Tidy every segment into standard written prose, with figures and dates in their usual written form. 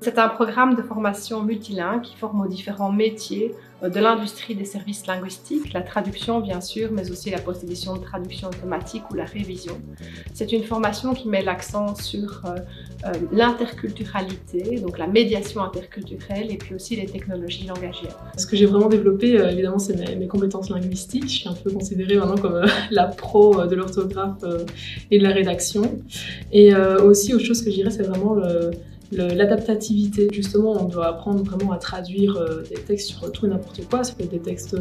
C'est un programme de formation multilingue qui forme aux différents métiers de l'industrie des services linguistiques, la traduction bien sûr, mais aussi la post-édition de traduction automatique ou la révision. C'est une formation qui met l'accent sur l'interculturalité, donc la médiation interculturelle et puis aussi les technologies langagières. Ce que j'ai vraiment développé, évidemment, c'est mes compétences linguistiques. Je suis un peu considérée maintenant comme la pro de l'orthographe et de la rédaction. Et aussi, autre chose que je dirais, c'est vraiment l'adaptativité. Justement, on doit apprendre vraiment à traduire des textes sur tout et n'importe quoi. Ça peut être des textes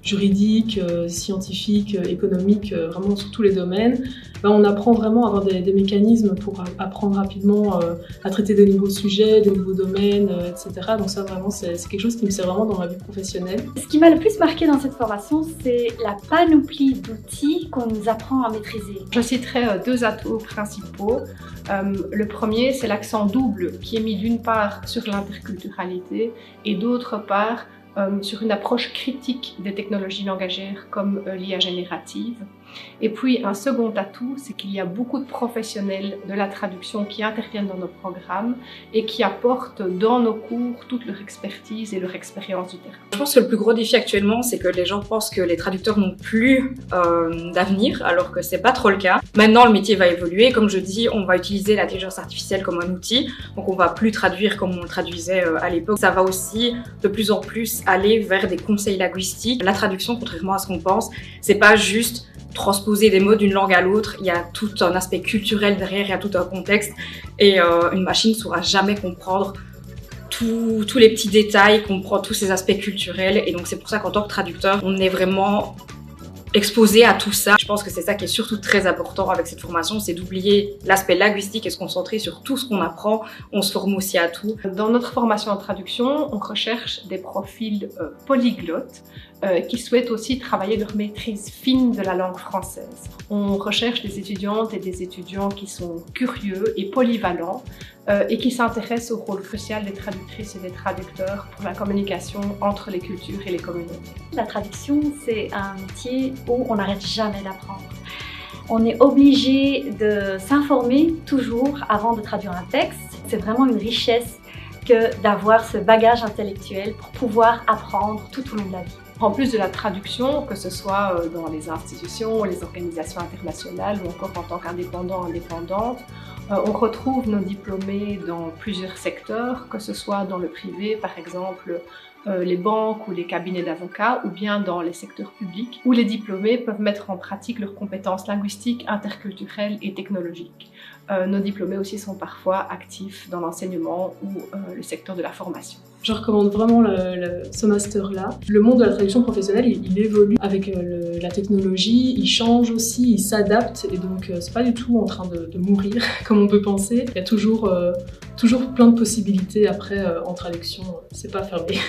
juridiques, scientifiques, économiques, vraiment sur tous les domaines. Ben, on apprend vraiment à avoir des mécanismes pour apprendre rapidement à traiter des nouveaux sujets, des nouveaux domaines, etc. Donc ça, vraiment, c'est quelque chose qui me sert vraiment dans ma vie professionnelle. Ce qui m'a le plus marqué dans cette formation, c'est la panoplie d'outils qu'on nous apprend à maîtriser. Je citerai deux atouts principaux. Le premier, c'est l'accent double qui est mis d'une part sur l'interculturalité et d'autre part sur une approche critique des technologies langagières comme l'IA générative. Et puis un second atout, c'est qu'il y a beaucoup de professionnels de la traduction qui interviennent dans nos programmes et qui apportent dans nos cours toute leur expertise et leur expérience du terrain. Je pense que le plus gros défi actuellement, c'est que les gens pensent que les traducteurs n'ont plus d'avenir, alors que c'est pas trop le cas. Maintenant, le métier va évoluer. Comme je dis, on va utiliser l'intelligence artificielle comme un outil. Donc on va plus traduire comme on le traduisait à l'époque. Ça va aussi de plus en plus aller vers des conseils linguistiques. La traduction, contrairement à ce qu'on pense, c'est pas juste transposer des mots d'une langue à l'autre, il y a tout un aspect culturel derrière, il y a tout un contexte et une machine ne saura jamais comprendre tous les petits détails, comprendre tous ces aspects culturels et donc c'est pour ça qu'en tant que traducteur, on est vraiment exposé à tout ça. Je pense que c'est ça qui est surtout très important avec cette formation, c'est d'oublier l'aspect linguistique et se concentrer sur tout ce qu'on apprend. On se forme aussi à tout. Dans notre formation en traduction, on recherche des profils polyglottes qui souhaitent aussi travailler leur maîtrise fine de la langue française. On recherche des étudiantes et des étudiants qui sont curieux et polyvalents et qui s'intéressent au rôle crucial des traductrices et des traducteurs pour la communication entre les cultures et les communautés. La traduction, c'est un métier où on n'arrête jamais d'apprendre. On est obligé de s'informer toujours avant de traduire un texte. C'est vraiment une richesse que d'avoir ce bagage intellectuel pour pouvoir apprendre tout au long de la vie. En plus de la traduction, que ce soit dans les institutions, les organisations internationales ou encore en tant qu'indépendant, indépendante, on retrouve nos diplômés dans plusieurs secteurs, que ce soit dans le privé, par exemple les banques ou les cabinets d'avocats, ou bien dans les secteurs publics, où les diplômés peuvent mettre en pratique leurs compétences linguistiques, interculturelles et technologiques. Nos diplômés aussi sont parfois actifs dans l'enseignement ou le secteur de la formation. Je recommande vraiment ce master-là. Le monde de la traduction professionnelle, il évolue avec la technologie, il change aussi, il s'adapte et donc c'est pas du tout en train de mourir comme on peut penser. Il y a toujours plein de possibilités après en traduction, c'est pas fermé.